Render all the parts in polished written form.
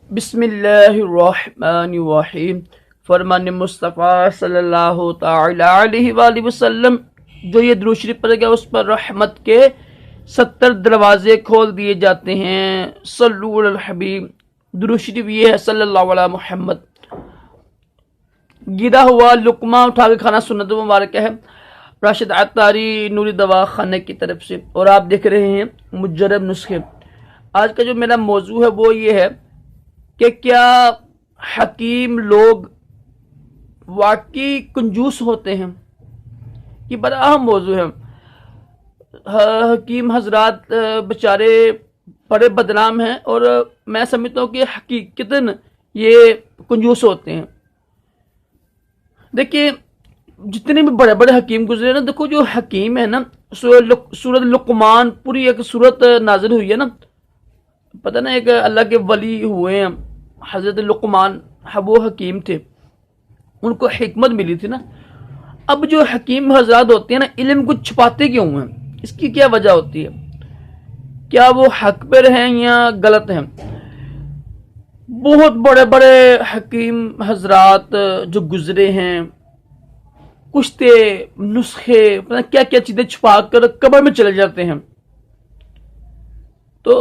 بسم اللہ الرحمن الرحیم۔ فرمان مصطفیٰ صلی اللہ تعالی علیہ وآلہ وسلم جو یہ درود شریف پڑھے گا اس پر رحمت کے 70 دروازے کھول دیے جاتے ہیں۔ صلو علی الحبیب۔ درود شریف یہ ہے صلی اللہ علیہ محمد۔ گرا ہوا لقمہ اٹھا کے کھانا سنت مبارکہ ہے، راشد عطاری نوری دوا خانے کی طرف سے، اور آپ دیکھ رہے ہیں مجرب نسخے۔ آج کا جو میرا موضوع ہے وہ یہ ہے کہ کیا حکیم لوگ واقعی کنجوس ہوتے ہیں؟ یہ بڑا اہم موضوع ہے۔ حکیم حضرات بیچارے بڑے بدنام ہیں، اور میں سمجھتا ہوں کہ حقیقتاً یہ کنجوس ہوتے ہیں۔ دیکھیے جتنے بھی بڑے بڑے حکیم گزرے نا، دیکھو جو حکیم ہے نا، سورت لقمان پوری ایک سورت نازل ہوئی ہے نا، پتہ نا ایک اللہ کے ولی ہوئے ہیں حضرت لقمان، وہ حکیم تھے، ان کو حکمت ملی تھی نا۔ اب جو حکیم حضرات ہوتے ہیں نا، علم کو چھپاتے کیوں ہیں؟ اس کی کیا وجہ ہوتی ہے؟ کیا وہ حق پر ہیں یا غلط ہیں؟ بہت بڑے بڑے حکیم حضرات جو گزرے ہیں، کشتے نسخے کیا کیا چیزیں چھپا کر قبر میں چلے جاتے ہیں، تو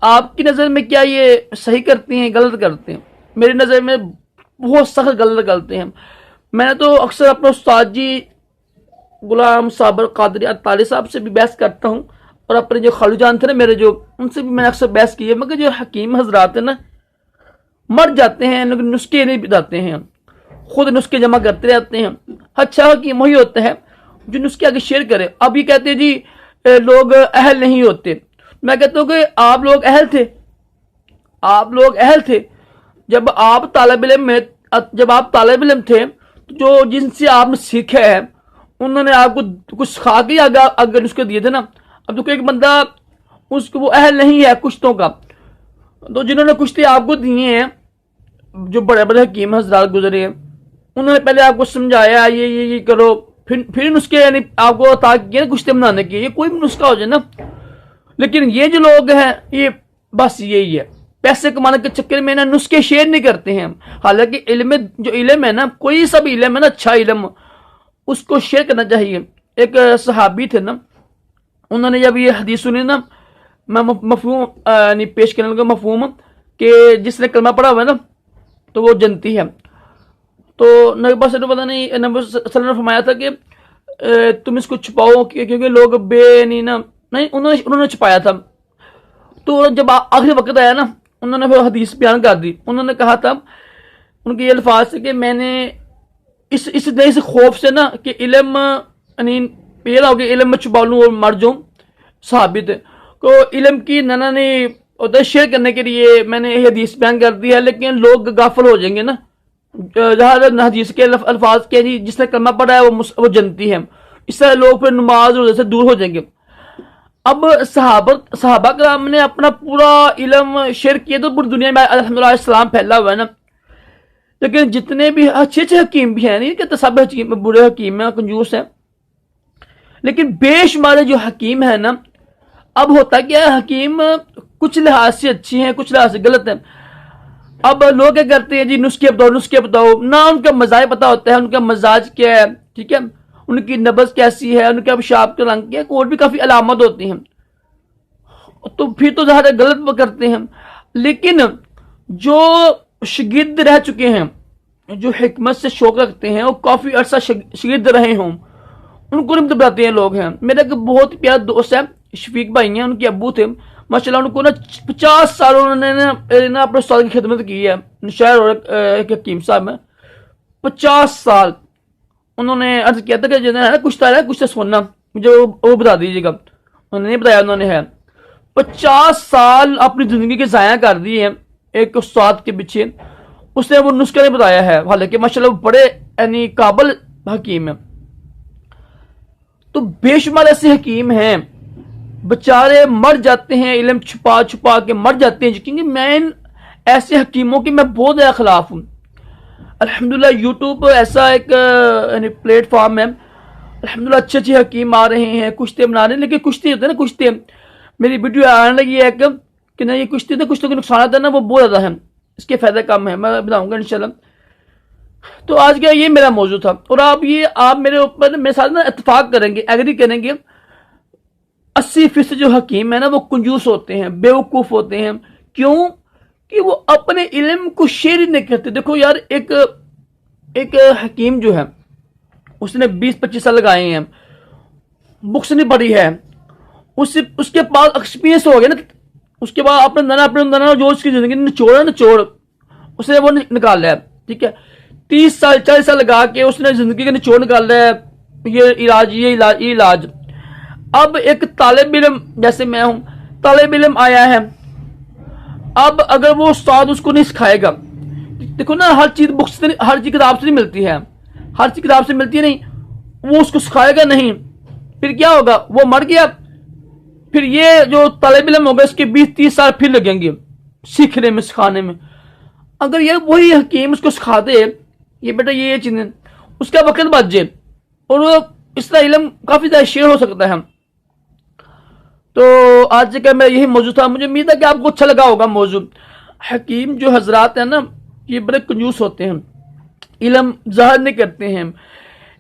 آپ کی نظر میں کیا یہ صحیح کرتے ہیں غلط کرتے ہیں؟ میری نظر میں بہت سخت غلط کرتے ہیں۔ میں نے تو اکثر اپنے استاد جی غلام صابر قادری عطاری صاحب سے بھی بحث کرتا ہوں، اور اپنے جو خالو جان تھے نا میرے، جو ان سے بھی میں نے اکثر بحث کی ہے، مگر جو حکیم حضرات ہیں نا مر جاتے ہیں، لیکن نسخے نہیں بتاتے ہیں، خود نسخے جمع کرتے رہتے ہیں۔ اچھا حکیم وہی ہوتا ہے جو نسخے آگے شیئر کرے۔ اب یہ کہتے ہیں جی لوگ اہل نہیں ہوتے، میں کہتا ہوں کہ آپ لوگ اہل تھے، آپ لوگ اہل تھے جب آپ طالب علم تھے، جو جن سے آپ نے سیکھا ہے انہوں نے آپ کو کچھ سکھا کے اگر نسخے دیے تھے نا۔ اب تو ایک بندہ اس کو وہ اہل نہیں ہے کشتوں کا، تو جنہوں نے کشتے آپ کو دیے ہیں، جو بڑے بڑے حکیم حضرات گزرے ہیں، انہوں نے پہلے آپ کو سمجھایا یہ کرو، پھر نسخے یعنی آپ کو عطا کیے کشتے بنانے کے، یہ کوئی بھی نسخہ ہو جائے نا۔ لیکن یہ جو لوگ ہیں یہ بس یہی ہے، پیسے کمانے کے چکر میں نا نسخے شیئر نہیں کرتے ہیں۔ حالانکہ علم ہے نا، کوئی سا بھی علم ہے نا، اچھا علم، اس کو شیئر کرنا چاہیے۔ ایک صحابی تھے نا، انہوں نے جب یہ حدیث سنی نا، میں مفہوم یعنی پیش کرنے لگا مفہوم کہ جس نے کلمہ پڑھا ہوا ہے نا تو وہ جنتی ہے۔ تو نبی پاک صلی اللہ علیہ وسلم نے فرمایا تھا کہ تم اس کو چھپاؤ، کیونکہ لوگ نہیں انہوں نے چھپایا تھا۔ تو جب آخری وقت آیا نا، انہوں نے پھر حدیث بیان کر دی۔ انہوں نے کہا تھا، ان کے یہ الفاظ تھے کہ میں نے اس خوف سے نا کہ علم یعنی یہ نہ ہو کہ علم میں چھپا لوں اور مر جاؤں، صحابی تھے کو علم کی نانا نے شیئر کرنے کے لیے میں نے یہ حدیث بیان کر دی ہے، لیکن لوگ غافل ہو جائیں گے نا۔ جہاں حدیث کے الفاظ کے جی جس نے کلمہ پڑھا ہے وہ جنتی ہے، اس طرح لوگ پھر نماز روزے سے دور ہو جائیں گے۔ اب صحابہ کرام نے اپنا پورا علم شیئر کیا تو پوری دنیا میں الحمدللہ اسلام پھیلا ہوا ہے نا۔ لیکن جتنے بھی اچھے حکیم بھی ہیں، نہیں کہ سب برے حکیم ہیں، کنجوس ہیں، لیکن بے شمار جو حکیم ہیں نا، اب ہوتا کیا ہے، حکیم کچھ لحاظ سے اچھی ہیں، کچھ لحاظ سے غلط ہیں۔ اب لوگ کیا کرتے ہیں جی نسخے بتاؤ، نہ ان کا مزاج پتہ ہوتا ہے، ان کا مزاج کیا ہے، ٹھیک ہے، ان کی نبض کیسی ہے، ان کا پیشاب کا رنگ کیا ہے، اور بھی کافی علامت ہوتی ہیں، تو پھر تو ظاہر غلط کرتے ہیں۔ لیکن جو شاگرد رہ چکے ہیں، جو حکمت سے شوق رکھتے ہیں، وہ کافی عرصہ شاگرد رہے ہوں، ان کو نہیں بتاتے ہیں لوگ ہیں۔ میرا ایک بہت پیارا دوست ہے شفیق بھائی ہیں، ان کے ابو تھے ماشاءاللہ، ان کو نا 50 سال انہوں نے نا اپنے استاد کی خدمت کی ہے، شاعر اور ایک حکیم صاحب ہیں، 50 سال انہوں نے عرض کیا تھا کہ جو ہے نا کچھ سننا مجھے وہ بتا دیجیے گا، انہوں نے نہیں بتایا، انہوں نے ہے 50 سال اپنی زندگی کے ضائع کر دیے ہیں ایک استاد کے پیچھے، اس نے وہ نسخہ نہیں بتایا ہے، حالانکہ ماشاءاللہ بڑے یعنی قابل حکیم ہیں۔ تو بے شمار ایسے حکیم ہیں بچارے مر جاتے ہیں، علم چھپا کے مر جاتے ہیں، کیونکہ میں ایسے حکیموں کی میں بہت زیادہ خلاف ہوں۔ الحمدللہ یوٹیوب ایسا ایک یعنی پلیٹ فارم ہے، الحمدللہ اچھے حکیم آ رہے ہیں، کشتے بنا رہے ہیں، لیکن کشتے ہوتے ہیں نا، کشتے میری ویڈیو آنے لگی ہے کہ نہیں، یہ کشتے نا کشتوں کے نقصانات ہیں نا وہ بہت زیادہ ہیں۔ اس کے فائدہ کم ہے، میں بتاؤں گا انشاءاللہ۔ تو آج کا یہ میرا موضوع تھا، اور آپ میرے اوپر میرے ساتھ نا اتفاق کریں گے، ایگری کریں گے، 80% جو حکیم ہے نا وہ کنجوس ہوتے ہیں، بیوقوف ہوتے ہیں۔ کیوں؟ کہ وہ اپنے علم کو شیئر ہی نہیں کرتے۔ دیکھو یار، ایک حکیم جو ہے اس نے 20-25 سال لگائے ہیں، بکس نہیں پڑھی ہے، اس کے پاس ایکسپیرینس ہو گیا نا، اس کے بعد اپنا جو اس کی زندگی نچوڑ اس نے وہ نکال لیا ہے، ٹھیک ہے، 30 سال 40 سال لگا کے اس نے زندگی کا نچوڑ نکال لیا ہے، یہ علاج۔ اب ایک طالب علم جیسے میں ہوں، طالب علم آیا ہے، اب اگر وہ استاد اس کو نہیں سکھائے گا، دیکھو نا، ہر چیز کتاب سے نہیں ملتی ہے، ہر چیز کتاب سے ملتی ہے نہیں، وہ اس کو سکھائے گا نہیں، پھر کیا ہوگا؟ وہ مر گیا، پھر یہ جو طالب علم ہوگا اس کے 20-30 سال پھر لگیں گے سیکھنے میں، سکھانے میں۔ اگر یہ وہی حکیم اس کو سکھا دے، یہ بیٹا یہ چیزیں، اس کا وقت بچ جائے، اور وہ اس طرح علم کافی زیادہ شیئر ہو سکتا ہے۔ تو آج کا میرا یہی موضوع تھا، مجھے امید ہے کہ آپ کو اچھا لگا ہوگا موضوع۔ حکیم جو حضرات ہیں نا، یہ بڑے کنجوس ہوتے ہیں، علم ظاہر نہیں کرتے ہیں۔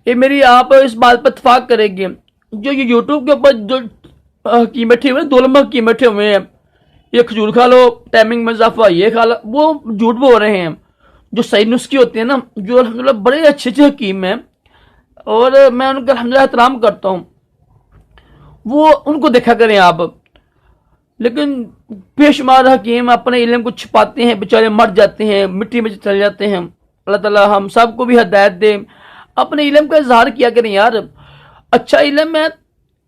یہ میری آپ اس بات پر اتفاق کریں گے، جو یہ یوٹیوب کے اوپر جو حکیم بیٹھے ہوئے ہیں، 2 نمبر حکیم بیٹھے ہوئے ہیں، یہ کھجور کھا لو، ٹائمنگ میں اضافہ، یہ کھا لو، وہ جھوٹ بول رہے ہیں۔ جو صحیح نسخے ہوتے ہیں نا، جو الحمدللہ بڑے اچھے حکیم ہیں، اور میں ان کا الحمدللہ احترام کرتا ہوں، وہ ان کو دیکھا کریں آپ۔ لیکن بے شمار حکیم اپنے علم کو چھپاتے ہیں، بیچارے مر جاتے ہیں، مٹی میں چلے جاتے ہیں۔ اللہ تعالیٰ ہم سب کو بھی ہدایت دے، اپنے علم کا اظہار کیا کریں یار، اچھا علم ہے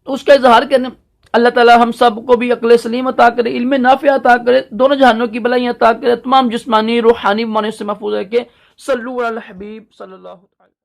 اس کا اظہار کریں۔ اللہ تعالیٰ ہم سب کو بھی عقل سلیم عطا کرے، علم نافع عطا کرے، دونوں جہانوں کی بھلائی عطا کرے، تمام جسمانی روحانی بیماریوں سے محفوظ رکھے۔ صلو علی الحبیب صلی اللہ علیہ وسلم۔